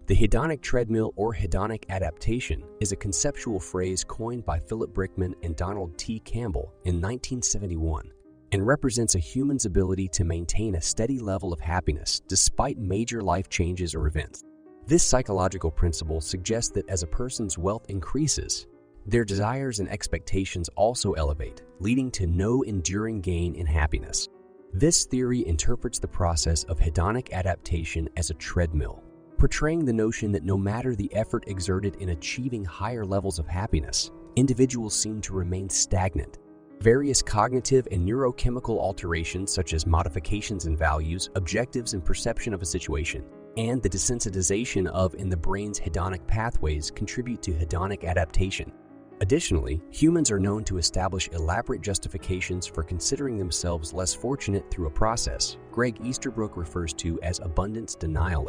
The hedonic treadmill or hedonic adaptation is a conceptual phrase coined by Philip Brickman and Donald T. Campbell in 1971 and represents a human's ability to maintain a steady level of happiness despite major life changes or events. This psychological principle suggests that as a person's wealth increases, their desires and expectations also elevate, leading to no enduring gain in happiness. This theory interprets the process of hedonic adaptation as a treadmill, portraying the notion that no matter the effort exerted in achieving higher levels of happiness, individuals seem to remain stagnant. Various cognitive and neurochemical alterations such as modifications in values, objectives, and perception of a situation, and the desensitization of in the brain's hedonic pathways contribute to hedonic adaptation. Additionally, humans are known to establish elaborate justifications for considering themselves less fortunate through a process Greg Easterbrook refers to as abundance denial.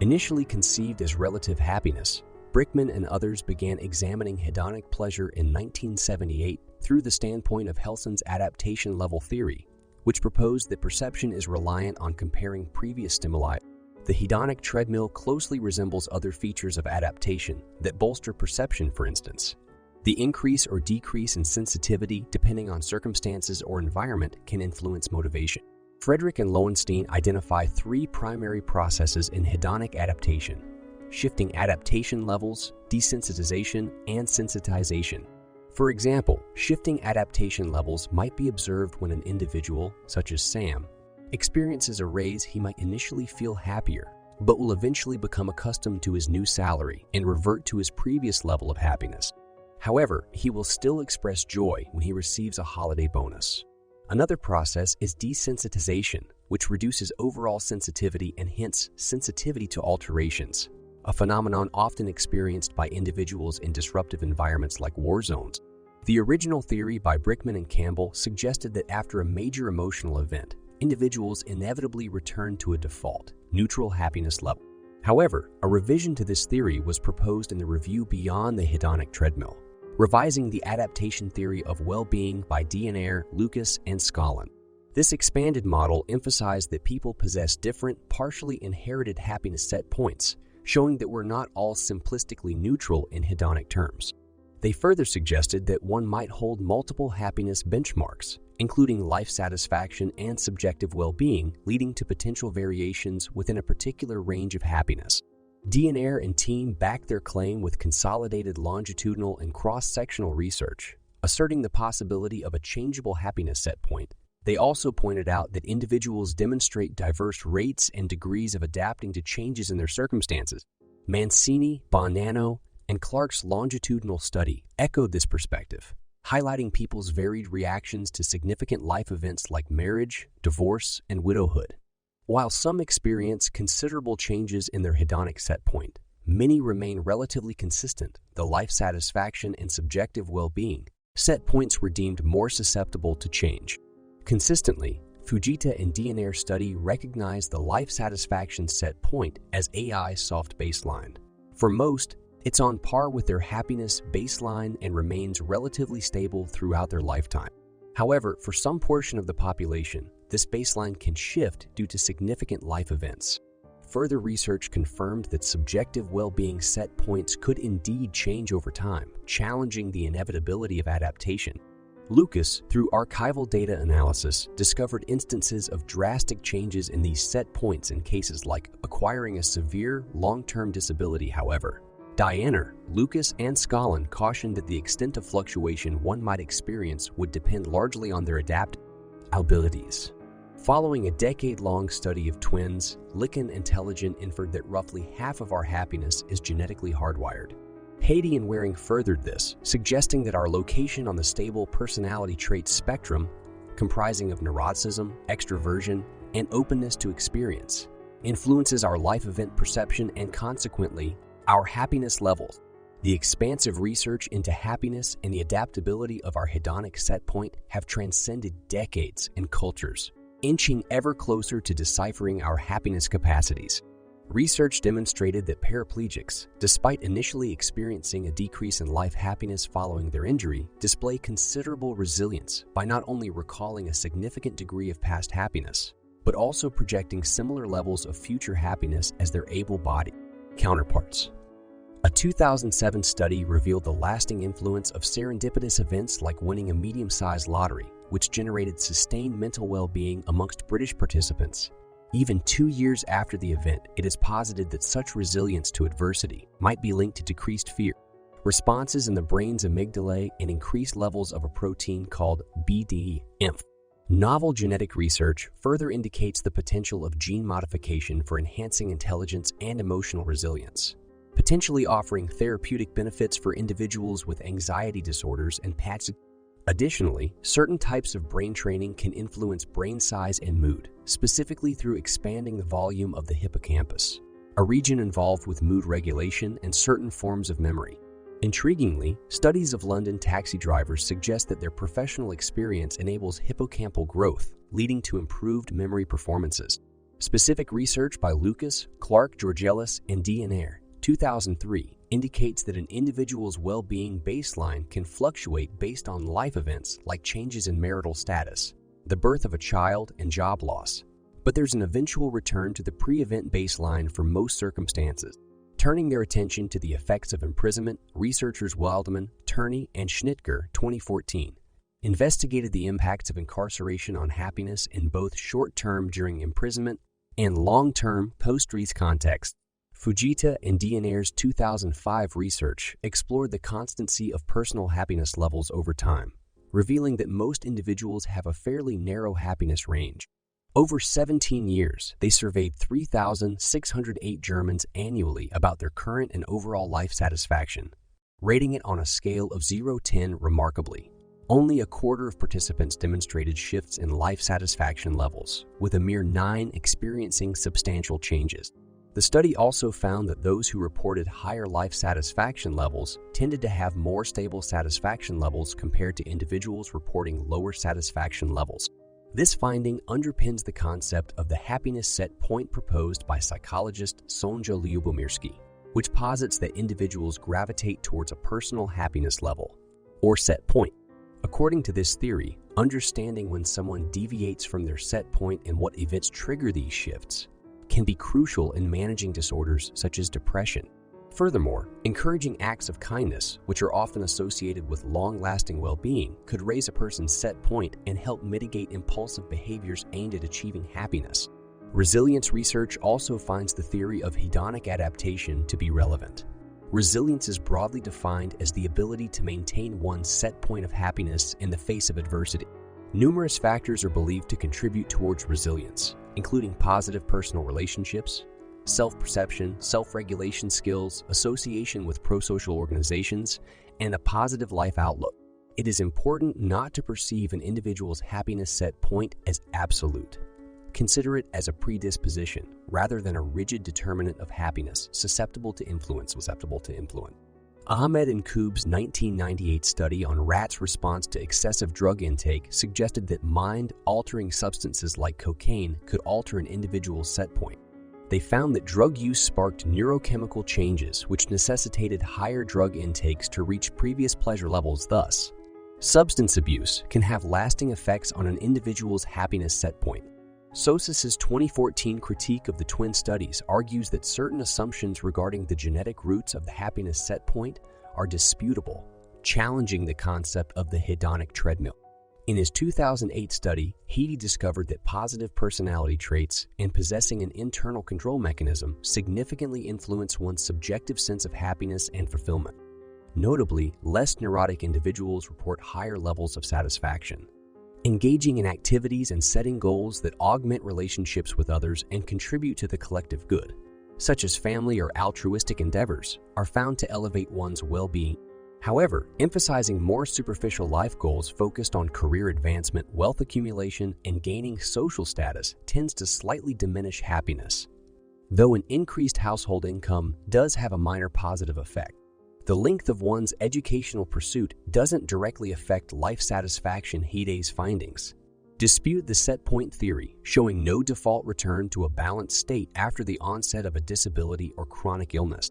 Initially conceived as relative happiness, Brickman and others began examining hedonic pleasure in 1978 through the standpoint of Helson's adaptation level theory, which proposed that perception is reliant on comparing previous stimuli. The hedonic treadmill closely resembles other features of adaptation that bolster perception, for instance. The increase or decrease in sensitivity depending on circumstances or environment can influence motivation. Frederick and Lowenstein identify three primary processes in hedonic adaptation: shifting adaptation levels, desensitization, and sensitization. For example, shifting adaptation levels might be observed when an individual, such as Sam, experiences a raise. He might initially feel happier, but will eventually become accustomed to his new salary and revert to his previous level of happiness. However, he will still express joy when he receives a holiday bonus. Another process is desensitization, which reduces overall sensitivity and hence sensitivity to alterations, a phenomenon often experienced by individuals in disruptive environments like war zones. The original theory by Brickman and Campbell suggested that after a major emotional event, individuals inevitably return to a default, neutral happiness level. However, a revision to this theory was proposed in the review Beyond the Hedonic Treadmill, revising the adaptation theory of well-being by Diener, Lucas, and Scollin. This expanded model emphasized that people possess different, partially inherited happiness set points, showing that we're not all simplistically neutral in hedonic terms. They further suggested that one might hold multiple happiness benchmarks, including life satisfaction and subjective well-being, leading to potential variations within a particular range of happiness. Diener and team backed their claim with consolidated longitudinal and cross-sectional research, asserting the possibility of a changeable happiness set point. They also pointed out that individuals demonstrate diverse rates and degrees of adapting to changes in their circumstances. Mancini, Bonanno, and Clark's longitudinal study echoed this perspective, highlighting people's varied reactions to significant life events like marriage, divorce, and widowhood. While some experience considerable changes in their hedonic set point, many remain relatively consistent. The life satisfaction and subjective well-being set points were deemed more susceptible to change. Consistently, Fujita and Diener study recognized the life satisfaction set point as AI soft baseline. For most, it's on par with their happiness baseline and remains relatively stable throughout their lifetime. However, for some portion of the population, this baseline can shift due to significant life events. Further research confirmed that subjective well-being set points could indeed change over time, challenging the inevitability of adaptation. Lucas, through archival data analysis, discovered instances of drastic changes in these set points in cases like acquiring a severe, long-term disability. However, Diener, Lucas, and Scollin cautioned that the extent of fluctuation one might experience would depend largely on their adaptive abilities. Following a decade-long study of twins, Licken Intelligent inferred that roughly half of our happiness is genetically hardwired. Haiti and Waring furthered this, suggesting that our location on the stable personality trait spectrum, comprising of neuroticism, extroversion, and openness to experience, influences our life event perception and consequently, our happiness levels. The expansive research into happiness and the adaptability of our hedonic set point have transcended decades and cultures, inching ever closer to deciphering our happiness capacities. Research demonstrated that paraplegics, despite initially experiencing a decrease in life happiness following their injury, display considerable resilience by not only recalling a significant degree of past happiness, but also projecting similar levels of future happiness as they're able-bodied. Counterparts. A 2007 study revealed the lasting influence of serendipitous events like winning a medium-sized lottery, which generated sustained mental well-being amongst British participants. Even 2 years after the event, it is posited that such resilience to adversity might be linked to decreased fear, responses in the brain's amygdala, and increased levels of a protein called BDNF. Novel genetic research further indicates the potential of gene modification for enhancing intelligence and emotional resilience, potentially offering therapeutic benefits for individuals with anxiety disorders and PATS. Additionally, certain types of brain training can influence brain size and mood, specifically through expanding the volume of the hippocampus, a region involved with mood regulation and certain forms of memory. Intriguingly, studies of London taxi drivers suggest that their professional experience enables hippocampal growth, leading to improved memory performances. Specific research by Lucas, Clark, Georgelis, and Diener, 2003, indicates that an individual's well-being baseline can fluctuate based on life events like changes in marital status, the birth of a child, and job loss. But there's an eventual return to the pre-event baseline for most circumstances. Turning their attention to the effects of imprisonment, researchers Wildman, Turney, and Schnitger, 2014, investigated the impacts of incarceration on happiness in both short-term during imprisonment and long-term post-release contexts. Fujita and Diener's 2005 research explored the constancy of personal happiness levels over time, revealing that most individuals have a fairly narrow happiness range. Over 17 years, they surveyed 3,608 Germans annually about their current and overall life satisfaction, rating it on a scale of 0-10 remarkably. Only a quarter of participants demonstrated shifts in life satisfaction levels, with a mere 9 experiencing substantial changes. The study also found that those who reported higher life satisfaction levels tended to have more stable satisfaction levels compared to individuals reporting lower satisfaction levels. This finding underpins the concept of the happiness set point proposed by psychologist Sonja Lyubomirsky, which posits that individuals gravitate towards a personal happiness level, or set point. According to this theory, understanding when someone deviates from their set point and what events trigger these shifts can be crucial in managing disorders such as depression. Furthermore, encouraging acts of kindness, which are often associated with long-lasting well-being, could raise a person's set point and help mitigate impulsive behaviors aimed at achieving happiness. Resilience research also finds the theory of hedonic adaptation to be relevant. Resilience is broadly defined as the ability to maintain one's set point of happiness in the face of adversity. Numerous factors are believed to contribute towards resilience, including positive personal relationships, self-perception, self-regulation skills, association with pro-social organizations, and a positive life outlook. It is important not to perceive an individual's happiness set point as absolute. Consider it as a predisposition rather than a rigid determinant of happiness susceptible to influence. Ahmed and Koob's 1998 study on rats' response to excessive drug intake suggested that mind-altering substances like cocaine could alter an individual's set point. They found that drug use sparked neurochemical changes which necessitated higher drug intakes to reach previous pleasure levels. Thus, substance abuse can have lasting effects on an individual's happiness set point. Sosis's 2014 critique of the twin studies argues that certain assumptions regarding the genetic roots of the happiness set point are disputable, challenging the concept of the hedonic treadmill. In his 2008 study, Hedey discovered that positive personality traits and possessing an internal control mechanism significantly influence one's subjective sense of happiness and fulfillment. Notably, less neurotic individuals report higher levels of satisfaction. Engaging in activities and setting goals that augment relationships with others and contribute to the collective good, such as family or altruistic endeavors, are found to elevate one's well-being. However, emphasizing more superficial life goals focused on career advancement, wealth accumulation, and gaining social status tends to slightly diminish happiness. Though an increased household income does have a minor positive effect, the length of one's educational pursuit doesn't directly affect life satisfaction. Hedey's findings dispute the set point theory, showing no default return to a balanced state after the onset of a disability or chronic illness.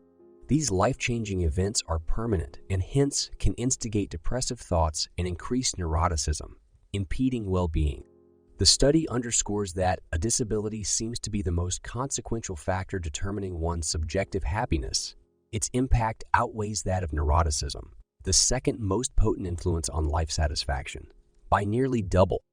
These life-changing events are permanent and hence can instigate depressive thoughts and increase neuroticism, impeding well-being. The study underscores that a disability seems to be the most consequential factor determining one's subjective happiness. Its impact outweighs that of neuroticism, the second most potent influence on life satisfaction, by nearly double.